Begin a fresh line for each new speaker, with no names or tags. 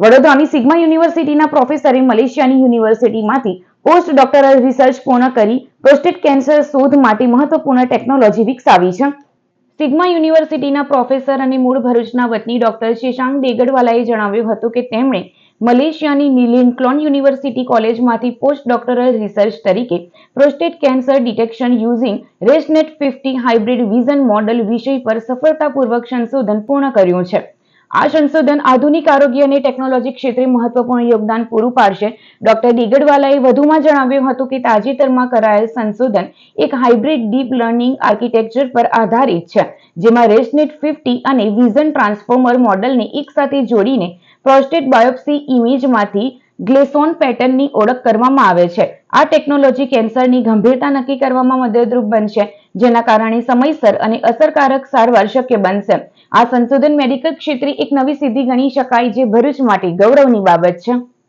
વડોદરાની સિગ્મા યુનિવર્સિટીના પ્રોફેસરે મલેશિયાની યુનિવર્સિટીમાંથી post doctoral research પૂર્ણ કરી પ્રોસ્ટેટ કેન્સર શોધ માટે મહત્વપૂર્ણ ટેકનોલોજી વિકસાવી છે. સિગ્મા યુનિવર્સિટીના પ્રોફેસર અને મૂળ ભરૂચના વતની ડોક્ટર શશાંક દેગડવાલાએ જણાવ્યું હતું કે તેમણે મલેશિયાની લિંકલોન યુનિવર્સિટી કોલેજમાંથી પોસ્ટ ડોક્ટરલ રિસર્ચ તરીકે prostate cancer detection using ResNet 50 hybrid vision model વિષય પર સફળતાપૂર્વક સંશોધન પૂર્ણ કર્યું છે. આ સંશોધન આધુનિક આરોગ્ય અને ટેકનોલોજી ક્ષેત્રે મહત્વપૂર્ણ યોગદાન પૂરું પાડશે. ડોક્ટર દેગડવાલાએ વધુમાં જણાવ્યું હતું કે તાજેતરમાં કરાયેલ સંશોધન એક હાઇબ્રિડ ડીપ લર્નિંગ આર્કિટેક્ચર પર આધારિત છે, જેમાં રેસનેટ 50 અને વિઝન ટ્રાન્સફોર્મર મોડલને એકસાથે જોડીને પ્રોસ્ટેટ બાયોપ્સી ઇમેજમાંથી ગ્લેસોન પેટર્નની ઓળખ કરવામાં આવે છે. આ ટેકનોલોજી કેન્સરની ગંભીરતા નક્કી કરવામાં મદદરૂપ બનશે, જેના કારણે સમયસર અને અસરકારક સારવાર શક્ય બનશે. આ સંશોધન મેડિકલ ક્ષેત્રે એક નવી સિદ્ધિ ગણી શકાય, જે ભરૂચ માટે ગૌરવની બાબત છે.